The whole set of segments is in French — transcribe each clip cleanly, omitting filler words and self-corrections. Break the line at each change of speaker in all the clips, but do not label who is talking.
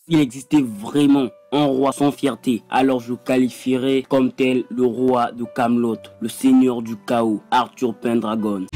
S'il existait vraiment un roi sans fierté, alors je qualifierais comme tel le roi de Camelot, le seigneur du chaos, Arthur Pendragon.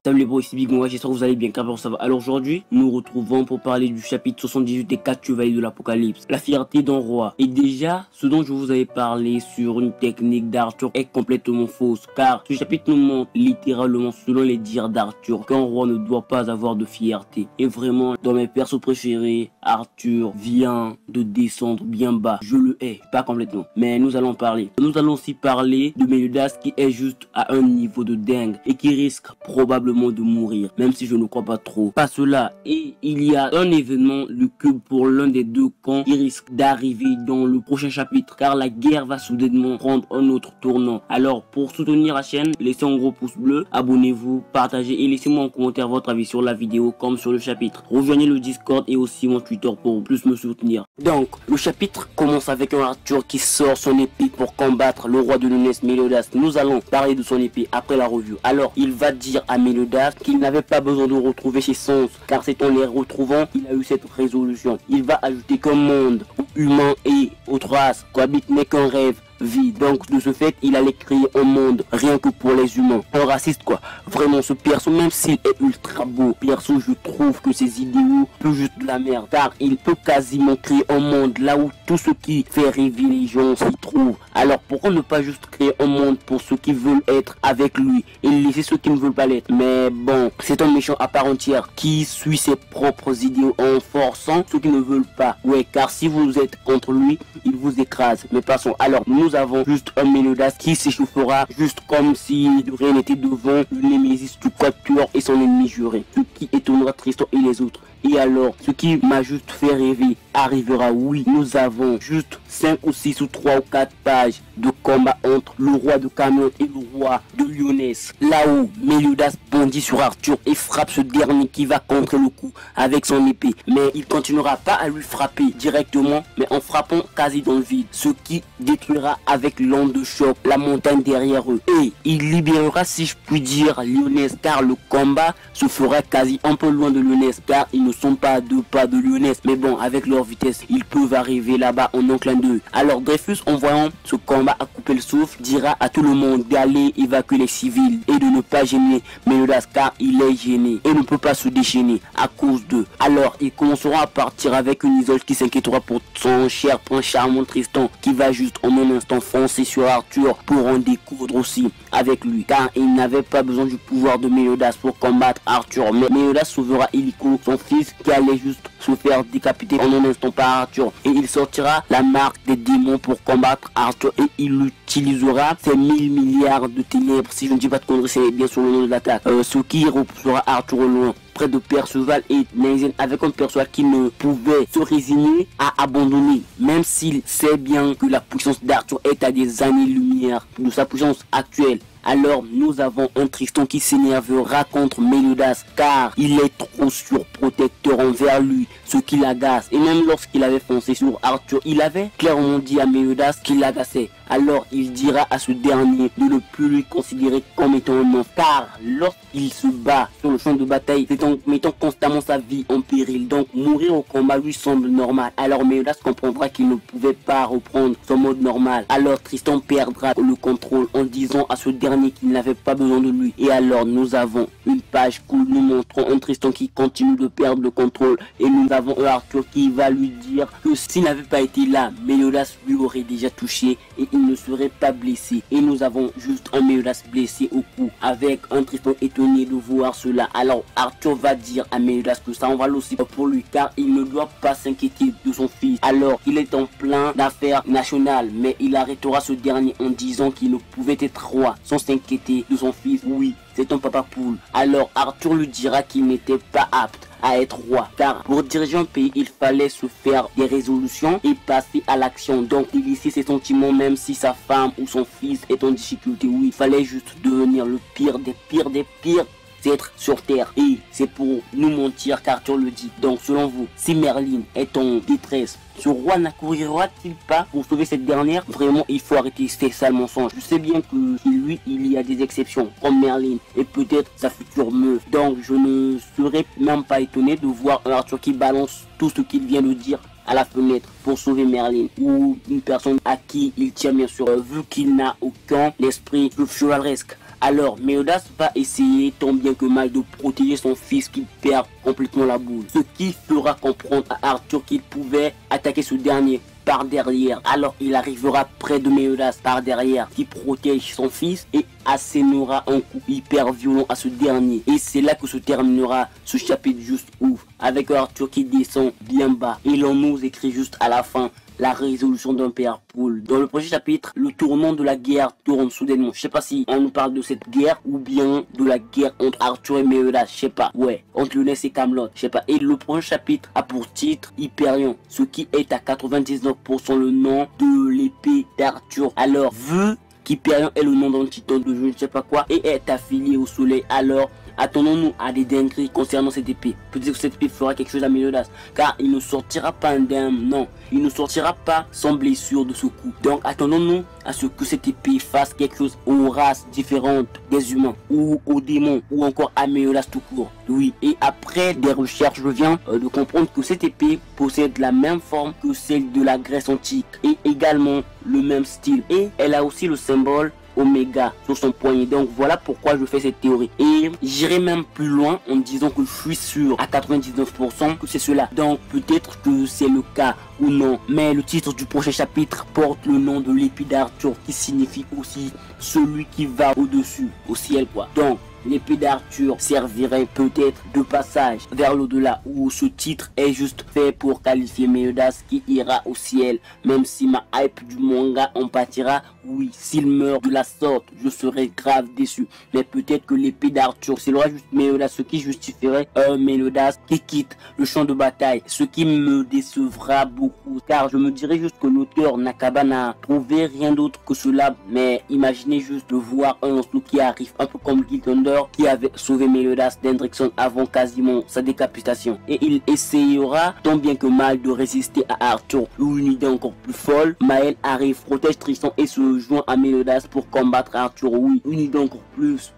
Salut les bros, ici Big Moi, j'espère que vous allez bien, car ça va. Alors aujourd'hui, nous nous retrouvons pour parler du chapitre 78 des 4 chevaliers de l'Apocalypse, la fierté d'un roi. Et déjà, ce dont je vous avais parlé sur une technique d'Arthur est complètement fausse, car ce chapitre nous montre littéralement, selon les dires d'Arthur, qu'un roi ne doit pas avoir de fierté. Et vraiment, dans mes persos préférés, Arthur vient de descendre bien bas. Je le hais, pas complètement, mais nous allons parler. Nous allons aussi parler de Mélidas qui est juste à un niveau de dingue et qui risque probablement de mourir, même si je ne crois pas trop. Pas cela, et il y a un événement, le cube pour l'un des deux camps qui risque d'arriver dans le prochain chapitre, car la guerre va soudainement prendre un autre tournant. Alors pour soutenir la chaîne, laissez un gros pouce bleu, abonnez-vous, partagez et laissez-moi en commentaire votre avis sur la vidéo comme sur le chapitre. Rejoignez le Discord et aussi mon Twitter pour plus me soutenir. Donc le chapitre commence avec un Arthur qui sort son épée pour combattre le roi de Lunès, Mélidas. Nous allons parler de son épée après la review. Alors il va dire à Mélidas qu'il n'avait pas besoin de retrouver ses sens, car c'est en les retrouvant qu'il a eu cette résolution. Il va ajouter qu'un monde où humains et autres races cohabitent n'est qu'un rêve vide. Donc de ce fait, il allait créer un monde rien que pour les humains. Un raciste quoi. Vraiment ce perso, même s'il est ultra beau, perso je trouve que ses idéaux sont juste de la merde, car il peut quasiment créer un monde là où tout ce qui fait rêver les gens s'y trouve. Alors pourquoi ne pas juste créer un monde pour ceux qui veulent être avec lui et laisser ceux qui ne veulent pas l'être? Mais bon, c'est un méchant à part entière qui suit ses propres idéaux en forçant ceux qui ne veulent pas. Ouais, car si vous êtes contre lui, il vous écrase. Mais passons. Alors nous avons juste un Mélidas qui s'échauffera juste comme si rien n'était devant le Némésis du Quatuor et son ennemi juré, ce qui étonnera Tristan et les autres. Et alors, ce qui m'a juste fait rêver arrivera. Oui, nous avons juste 5 ou 6 ou 3 ou 4 pages de combat entre le roi de Camelot et le roi de Lyonès. Là où Mélidas bondit sur Arthur et frappe ce dernier qui va contrer le coup avec son épée. Mais il continuera pas à lui frapper directement, mais en frappant quasi dans le vide. Ce qui détruira avec l'onde de choc la montagne derrière eux. Et il libérera, si je puis dire, Lyonès, car le combat se fera quasi un peu loin de Lyonès, car ils ne sont pas à 2 pas de Lyonès. Mais bon, avec leur vitesse, ils peuvent arriver là-bas en un clin d'œil. Alors Dreyfus, en voyant ce combat à couper le souffle, dira à tout le monde d'aller évacuer les civils et de ne pas gêner Mélidas, car il est gêné et ne peut pas se déchaîner à cause d'eux. Alors ils commenceront à partir avec une Isolde qui s'inquiétera pour son cher prince charmant Tristan, qui va juste en un instant foncer sur Arthur pour en découdre aussi avec lui, car il n'avait pas besoin du pouvoir de Mélidas pour combattre Arthur. Mais Mélidas sauvera Illico, son fils, qui allait juste se faire décapiter en un instant par Arthur, et il sortira la marque des démons pour combattre Arthur et il utilisera ses 1000 milliards de ténèbres, si je ne dis pas de conneries, c'est bien sûr le nom de l'attaque, ce qui repoussera Arthur au loin près de Perceval et Neisen, avec un Perceval qui ne pouvait se résigner à abandonner, même s'il sait bien que la puissance d'Arthur est à des années-lumière de sa puissance actuelle. Alors nous avons un Tristan qui s'énervera contre Mélidas, car il est trop surprotecteur envers lui, ce qui l'agace. Et même lorsqu'il avait foncé sur Arthur, il avait clairement dit à Mélidas qu'il l'agaçait. Alors il dira à ce dernier de ne plus lui considérer comme étant un monstre, car lorsqu'il se bat sur le champ de bataille, c'est en mettant constamment sa vie en péril. Donc mourir au combat lui semble normal. Alors Mélidas comprendra qu'il ne pouvait pas reprendre son mode normal. Alors Tristan perdra le contrôle en disant à ce dernier qu'il n'avait pas besoin de lui. Et alors nous avons une page où nous montrons un Tristan qui continue de perdre le contrôle, et nous avons un Arthur qui va lui dire que s'il n'avait pas été là, Mélidas lui aurait déjà touché et il ne serait pas blessé. Et nous avons juste un Mélidas blessé au cou, avec un Tristan étonné de voir cela. Alors Arthur va dire à Mélidas que ça en va aussi pour lui, car il ne doit pas s'inquiéter de son fils. Alors il est en plein d'affaires nationales, mais il arrêtera ce dernier en disant qu'il ne pouvait être roi sans s'inquiéter de son fils. Oui, c'est un papa poule. Alors Arthur lui dira qu'il n'était pas apte à être roi. Car pour diriger un pays, il fallait se faire des résolutions et passer à l'action. Donc délaisser ses sentiments même si sa femme ou son fils est en difficulté. Oui, il fallait juste devenir le pire des pires des pires êtres sur terre. Et c'est pour nous mentir qu'Arthur le dit. Donc selon vous, si Merlin est en détresse, ce roi n'accourira-t-il pas pour sauver cette dernière? Vraiment, il faut arrêter ces sales mensonges. Je sais bien que lui, il y a des exceptions, comme Merlin et peut-être sa future meuf. Donc je ne serais même pas étonné de voir un Arthur qui balance tout ce qu'il vient de dire à la fenêtre pour sauver Merlin ou une personne à qui il tient bien sûr, vu qu'il n'a aucun esprit chevaleresque. Alors Méodas va essayer tant bien que mal de protéger son fils qui perd complètement la boule. Ce qui fera comprendre à Arthur qu'il pouvait attaquer ce dernier par derrière. Alors il arrivera près de Méodas par derrière qui protège son fils et assénera un coup hyper violent à ce dernier. Et c'est là que se terminera ce chapitre juste ouf. Avec Arthur qui descend bien bas. Et l'on nous écrit juste à la fin la résolution d'un père poule. Dans le prochain chapitre, le tournant de la guerre tourne soudainement. Je sais pas si on nous parle de cette guerre ou bien de la guerre entre Arthur et Méodas. Je sais pas. Ouais, entre Lyonès et Camelot. Je sais pas. Et le prochain chapitre a pour titre Hyperion, ce qui est à 99% le nom de l'épée d'Arthur. Alors, vu qu'Hyperion est le nom d'un titan de je ne sais pas quoi et est affilié au soleil, alors attendons-nous à des dingueries concernant cette épée. Peut-être que cette épée fera quelque chose à Méodas, car il ne sortira pas indemne, non, il ne sortira pas sans blessure de ce coup. Donc attendons-nous à ce que cette épée fasse quelque chose aux races différentes des humains, ou aux démons, ou encore à Méodas tout court. Oui, et après des recherches, je viens de comprendre que cette épée possède la même forme que celle de la Grèce antique, et également le même style. Et elle a aussi le symbole Oméga sur son poignet. Donc voilà pourquoi je fais cette théorie. Et j'irai même plus loin en disant que je suis sûr à 99% que c'est cela. Donc peut-être que c'est le cas ou non. Mais le titre du prochain chapitre porte le nom de l'épée d'Arthur qui signifie aussi celui qui va au-dessus, au ciel quoi. Donc l'épée d'Arthur servirait peut-être de passage vers l'au-delà, où ce titre est juste fait pour qualifier Méodas qui ira au ciel. Même si ma hype du manga en pâtira, oui, s'il meurt de la sorte, je serais grave déçu. Mais peut-être que l'épée d'Arthur, c'est le roi juste Méodas, ce qui justifierait un Méodas qui quitte le champ de bataille. Ce qui me décevra beaucoup, car je me dirais juste que l'auteur Nakaba n'a trouvé rien d'autre que cela. Mais imaginez juste de voir un Lancelot qui arrive, un peu comme Gil Thunder, qui avait sauvé Méodas d'Hendrickson avant quasiment sa décapitation. Et il essayera tant bien que mal de résister à Arthur. Ou une idée encore plus folle, Maël arrive, protège Tristan et se joint à Méodas pour combattre Arthur. Oui, une idée encore plus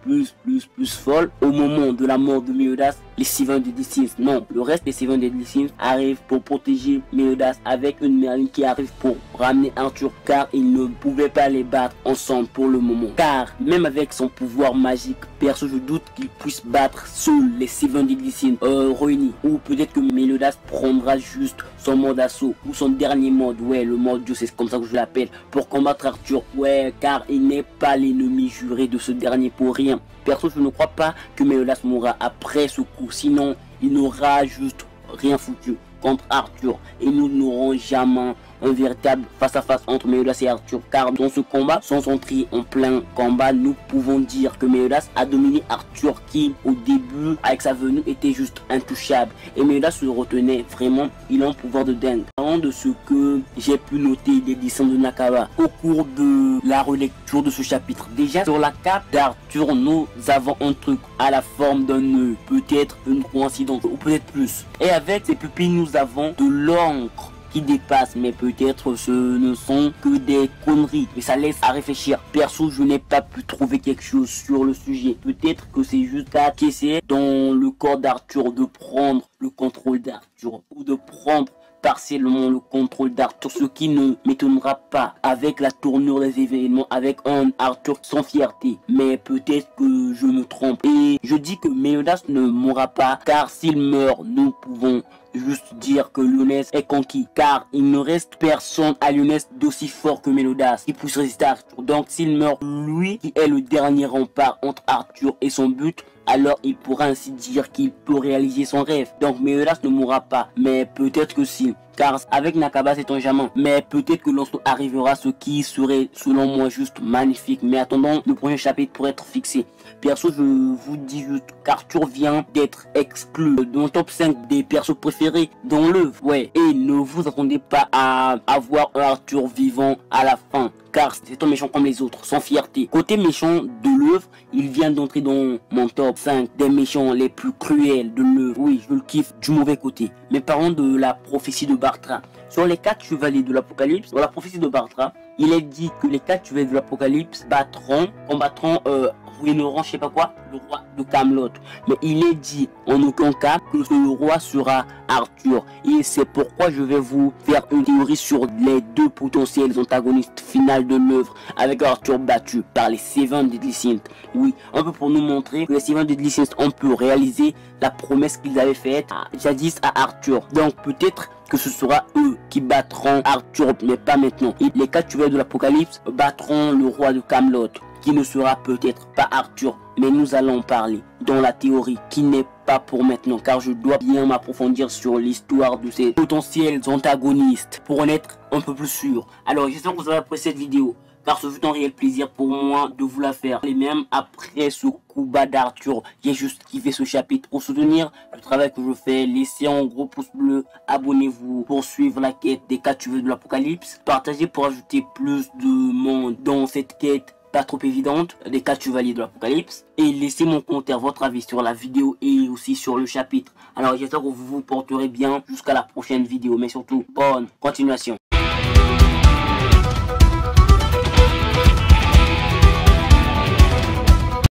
folle. Au moment de la mort de Méodas, les Seven Deadly Sins, non, le reste des Seven Deadly Sins arrive pour protéger Méodas avec une Merlin qui arrive pour ramener Arthur, car ils ne pouvaient pas les battre ensemble pour le moment. Car même avec son pouvoir magique, perso je doute qu'il puisse battre seuls les Seven Deadly Sins réunis. Ou peut-être que Méodas prendra juste son mode assaut ou son dernier mode, ouais, le mode Dieu, c'est comme ça que je l'appelle, pour combattre Arthur. Ouais, car il n'est pas l'ennemi juré de ce dernier pour rien. Perso, je ne crois pas que Méodas mourra après ce coup, sinon il n'aura juste rien foutu contre Arthur et nous n'aurons jamais un véritable face-à-face entre Méodas et Arthur, car dans ce combat, sans entrer en plein combat, nous pouvons dire que Méodas a dominé Arthur qui au début avec sa venue était juste intouchable, et Méodas se retenait vraiment. Il a un pouvoir de dingue. Parlant de ce que j'ai pu noter des dessins de Nakaba au cours de la relecture de ce chapitre, déjà sur la cape d'Arthur nous avons un truc à la forme d'un nœud, peut-être une coïncidence ou peut-être plus, et avec ses pupilles nous avons de l'encre qui dépasse, mais peut-être ce ne sont que des conneries, mais ça laisse à réfléchir. Perso, je n'ai pas pu trouver quelque chose sur le sujet. Peut-être que c'est juste à essayer dans le corps d'Arthur de prendre le contrôle d'Arthur, ou de prendre partiellement le contrôle d'Arthur, ce qui ne m'étonnera pas avec la tournure des événements, avec un Arthur sans fierté. Mais peut-être que je me trompe, et je dis que Méodas ne mourra pas, car s'il meurt, nous pouvons juste dire que Lyonès est conquis, car il ne reste personne à Lyonès d'aussi fort que Méodas qui puisse résister à Arthur. Donc s'il meurt, lui qui est le dernier rempart entre Arthur et son but, alors il pourra ainsi dire qu'il peut réaliser son rêve. Donc Méodas ne mourra pas, mais peut-être que si car avec Nakaba c'est un jamais. Mais peut-être que lorsque arrivera ce qui serait selon moi juste magnifique. Mais attendons le prochain chapitre pour être fixé. Perso, je vous dis juste qu'Arthur vient d'être exclu de mon top 5 des persos préférés dans l'œuvre. Ouais, et ne vous attendez pas à avoir un Arthur vivant à la fin, car c'est un méchant comme les autres, sans fierté. Côté méchant de l'œuvre, il vient d'entrer dans mon top 5 des méchants les plus cruels de l'œuvre. Oui, je le kiffe du mauvais côté. Mais parlons de la prophétie de Bartra. Sur les 4 chevaliers de l'Apocalypse, dans la prophétie de Bartra, il est dit que les 4 chevaliers de l'Apocalypse combattront ruineront je sais pas quoi, le roi de Camelot. Mais il est dit en aucun cas que le roi sera Arthur. Et c'est pourquoi je vais vous faire une théorie sur les 2 potentiels antagonistes finales de l'œuvre, avec Arthur battu par les Seven Deadly Sins. Oui, un peu pour nous montrer que les Seven Deadly Sins ont pu réaliser la promesse qu'ils avaient faite jadis à Arthur. Donc peut-être que ce sera eux qui battront Arthur, mais pas maintenant. Et les 4 chevaliers de l'Apocalypse battront le roi de Camelot, qui ne sera peut-être pas Arthur, mais nous allons parler dans la théorie qui n'est pas pour maintenant, car je dois bien m'approfondir sur l'histoire de ces potentiels antagonistes pour en être un peu plus sûr. Alors j'espère que vous avez apprécié cette vidéo, car ce fut un réel plaisir pour moi de vous la faire. Et même après ce coup bas d'Arthur, j'ai juste kiffé ce chapitre. Pour soutenir le travail que je fais, laissez un gros pouce bleu, abonnez-vous pour suivre la quête des 4 chevaliers de l'Apocalypse, partagez pour ajouter plus de monde dans cette quête pas trop évidente des 4 chevaliers de l'Apocalypse, et laissez mon commentaire, votre avis sur la vidéo et aussi sur le chapitre. Alors j'espère que vous vous porterez bien jusqu'à la prochaine vidéo, mais surtout bonne continuation.